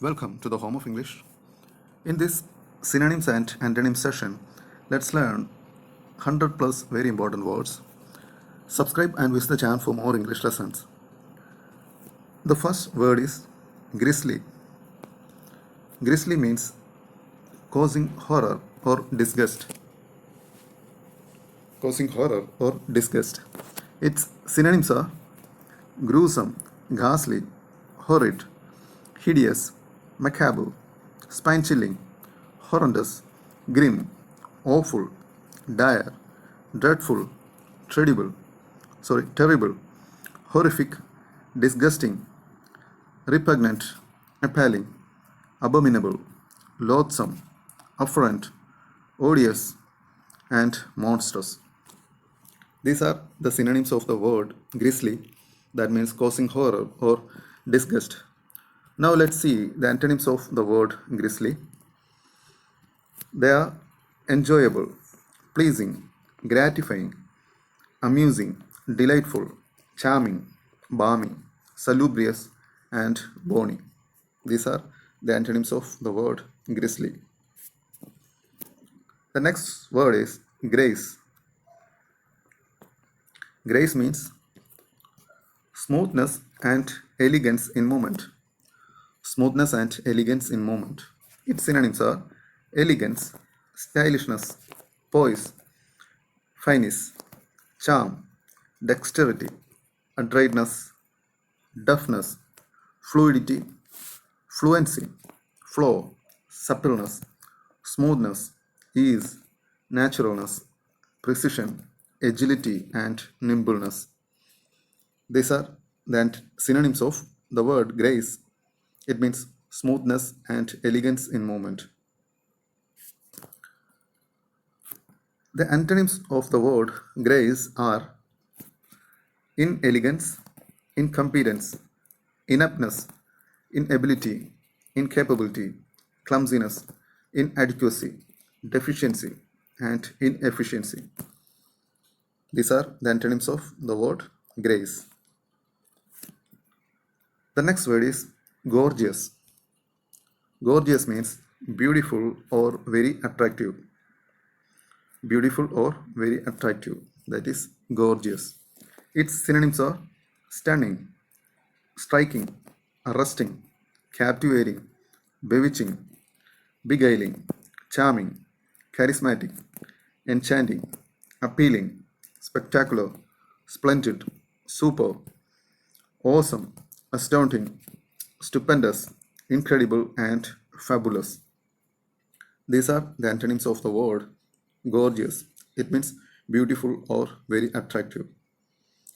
Welcome to the Home of English. In this synonyms and antonyms session, let's learn 100 plus very important words. Subscribe and visit the channel for more English lessons. The first word is grisly. Grisly means causing horror or disgust. Causing horror or disgust. Its synonyms are gruesome, ghastly, horrid, hideous, macabre, spine-chilling, horrendous, grim, awful, dire, dreadful, terrible, horrific, disgusting, repugnant, appalling, abominable, loathsome, affront, odious, and monstrous. These are the synonyms of the word grisly, that means causing horror or disgust. Now let's see the antonyms of the word grisly. They are enjoyable, pleasing, gratifying, amusing, delightful, charming, balmy, salubrious, and bony. These are the antonyms of the word grisly. The next word is grace. Grace means smoothness and elegance in movement. Smoothness and elegance in movement. Its synonyms are elegance, stylishness, poise, finesse, charm, dexterity, adroitness, deftness, fluidity, fluency, flow, suppleness, smoothness, ease, naturalness, precision, agility, and nimbleness. These are the synonyms of the word grace. It means smoothness and elegance in movement. The antonyms of the word grace are inelegance, incompetence, ineptness, inability, incapability, clumsiness, inadequacy, deficiency, and inefficiency. These are the antonyms of the word grace. The next word is gorgeous. Gorgeous means beautiful or very attractive. Beautiful or very attractive. That is gorgeous. Its synonyms are stunning, striking, arresting, captivating, bewitching, beguiling, charming, charismatic, enchanting, appealing, spectacular, splendid, superb, awesome, astounding, stupendous, incredible, and fabulous. These are the antonyms of the word gorgeous. It means beautiful or very attractive.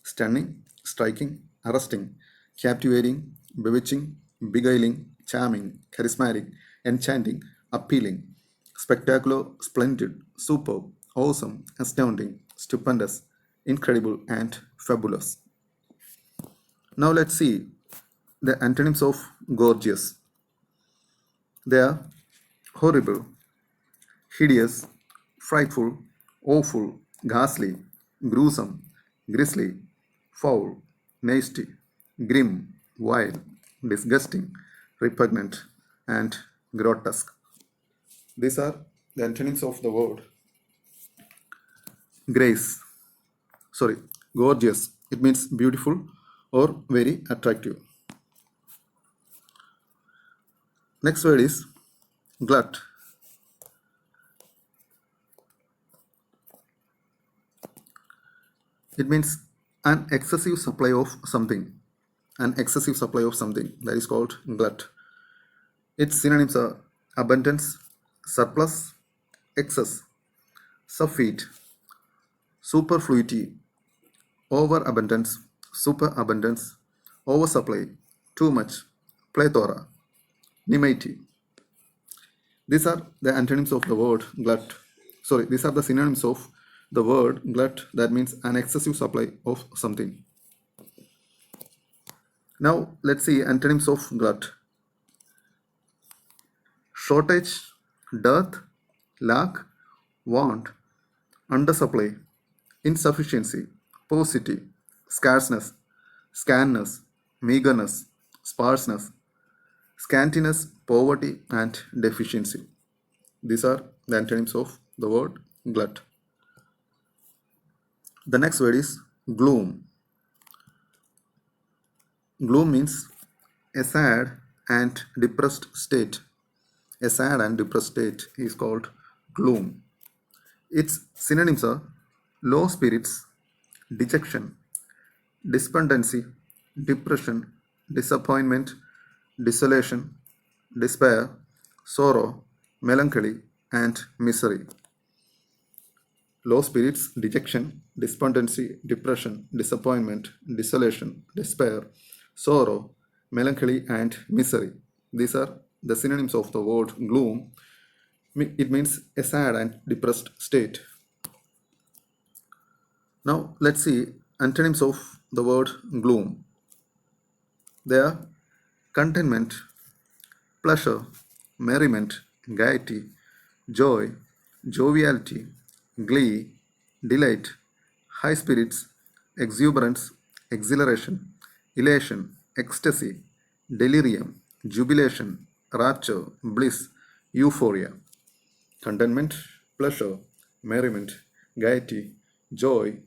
Stunning, striking, arresting, captivating, bewitching, beguiling, charming, charismatic, enchanting, appealing, spectacular, splendid, superb, awesome, astounding, stupendous, incredible, and fabulous. Now let's see the antonyms of gorgeous. They are horrible, hideous, frightful, awful, ghastly, gruesome, grisly, foul, nasty, grim, vile, disgusting, repugnant, and grotesque. These are the antonyms of the word gorgeous. It means beautiful or very attractive. Next word is glut. It means an excessive supply of something. An excessive supply of something. That is called glut. Its synonyms are abundance, surplus, excess, surfeit, superfluity, overabundance, superabundance, oversupply, too much, plethora, nimity. These are the antonyms of the word glut. These are the synonyms of the word glut, that means an excessive supply of something. Now let's see antonyms of glut. Shortage, dearth, lack, want, undersupply, insufficiency, paucity, scarceness, scanness, meagerness, sparseness, scantiness, poverty, and deficiency. These are the antonyms of the word glut. The next word is gloom. Gloom means a sad and depressed state. A sad and depressed state is called gloom. Its synonyms are low spirits, dejection, despondency, depression, disappointment, desolation, despair, sorrow, melancholy, and misery. Low spirits, dejection, despondency, depression, disappointment, desolation, despair, sorrow, melancholy, and misery. These are the synonyms of the word gloom. It means a sad and depressed state. Now let's see antonyms of the word gloom. They are contentment, pleasure, merriment, gaiety, joy, joviality, glee, delight, high spirits, exuberance, exhilaration, elation, ecstasy, delirium, jubilation, rapture, bliss, euphoria. Contentment, pleasure, merriment, gaiety, joy,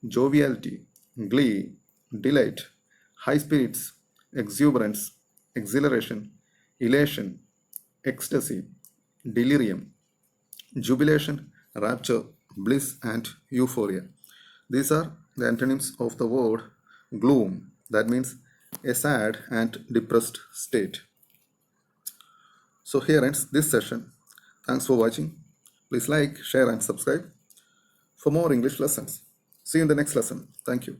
joviality, glee, delight, high spirits, exuberance, exhilaration, elation, ecstasy, delirium, jubilation, rapture, bliss, and euphoria. These are the antonyms of the word gloom. That means a sad and depressed state. So here ends this session. Thanks for watching. Please like, share, and subscribe for more English lessons. See you in the next lesson. Thank you.